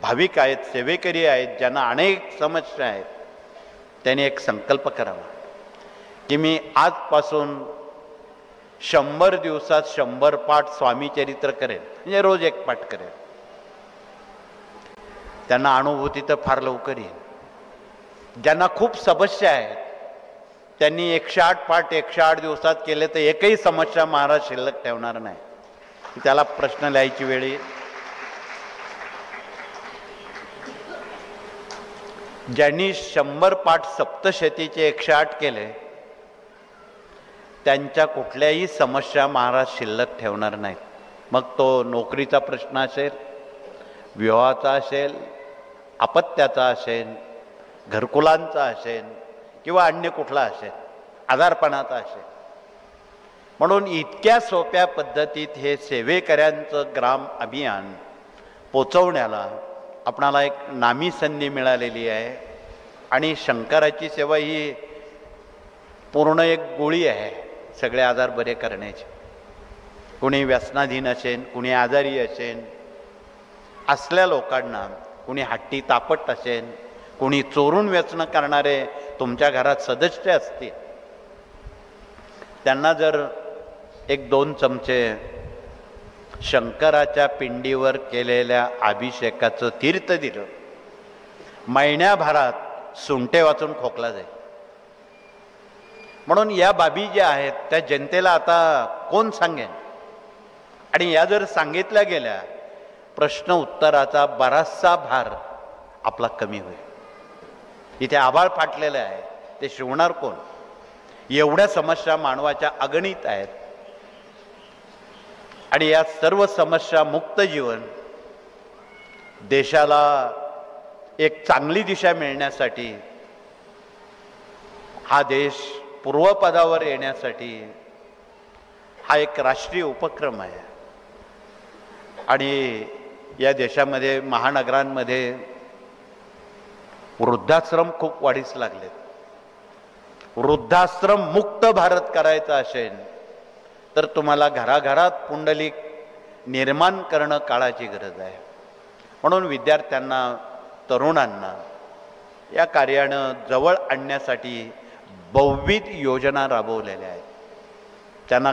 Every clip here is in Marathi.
भाविक आहेत, सेवेकरी आहेत, ज्यांना अनेक समस्या आहेत, त्यांनी एक संकल्प करावा की मी आजपासून 100 दिवसात 100 पाठ स्वामी चरित्र करेन, म्हणजे रोज एक पाठ करेन. त्यांना अनुभूती तर फार लवकर येईल. ज्यांना खूप समस्या आहेत त्यांनी 108 पाठ 108 दिवसात केले तर एकही समस्या महाराज शिल्लक ठेवणार नाही. त्याला प्रश्न लिहायची वेळ येईल. ज्यांनी 100 पाठ सप्तशतीचे 108 केले त्यांच्या कुठल्याही समस्या महाराज शिल्लक ठेवणार नाहीत. मग तो नोकरीचा प्रश्न असेल, विवाहाचा असेल, अपत्याचा असेल, घरकुलांचा असेल किंवा अन्य कुठला असेल, आजारपणाचा असेल. म्हणून इतक्या सोप्या पद्धतीत हे सेवेकऱ्यांचं ग्राम अभियान पोचवण्याला आपणाला एक नामी संधी मिळालेली आहे. आणि शंकराची सेवा ही पूर्ण एक गोळी आहे सगळे आजार बरे करण्याची. कुणी व्यसनाधीन असेल, कुणी आजारी असेल, असल्या लोकांना, कुणी हट्टी तापट असेल, कुणी चोरून व्यसन करणारे तुमच्या घरात सदस्य असतील, त्यांना जर 1-2 चमचे शंकराच्या पिंडीवर केलेल्या अभिषेकाचं तीर्थ दिलं, महिन्याभरात सुंटे वाचून खोकला जाईल. म्हणून या बाबी ज्या आहेत त्या जनतेला आता कोण सांगेन. आणि या जर सांगितल्या गेल्या प्रश्न उत्तराचा बराचसा भार आपला कमी होईल. इथे आभाळ फाटलेलं आहे, ते शिवणार कोण. एवढ्या समस्या मानवाच्या अगणित आहेत. आणि या सर्व समस्या मुक्त जीवन देशाला एक चांगली दिशा मिळण्यासाठी, हा देश पूर्वपदावर येण्यासाठी हा एक राष्ट्रीय उपक्रम आहे. आणि या देशामध्ये महानगरांमध्ये वृद्धाश्रम खूप वाढीस लागलेत. वृद्धाश्रम मुक्त भारत करायचा असेल तर तुम्हाला घराघरात पुंडलिक निर्माण करणं काळाची गरज आहे. म्हणून विद्यार्थ्यांना, तरुणांना या कार्यानं जवळ आणण्यासाठी बहुविध योजना राबवलेल्या आहेत. त्यांना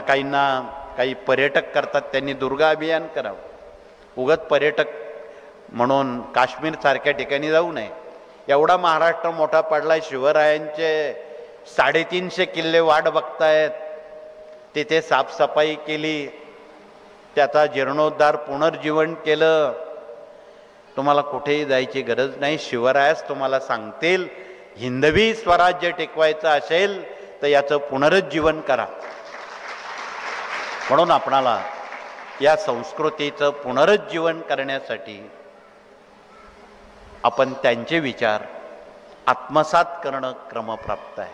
काही पर्यटक करतात, त्यांनी दुर्गा अभियान करावं. उगत पर्यटक म्हणून काश्मीरसारख्या ठिकाणी जाऊ नये. एवढा महाराष्ट्र मोठा पडलाय, शिवरायांचे 350 किल्ले वाट बघतायत, तिथे साफसफाई केली, त्याचा जीर्णोद्धार पुनर्जीवन केलं. तुम्हाला कुठेही जायची गरज नाही. शिवरायास तुम्हाला सांगतील हिंदवी स्वराज्य टिकवायचं असेल तर याचं पुनरुज्जीवन करा. म्हणून आपणाला या संस्कृतीचं पुनरुज्जीवन करण्यासाठी आपण त्यांचे विचार आत्मसात करणं क्रमप्राप्त आहे.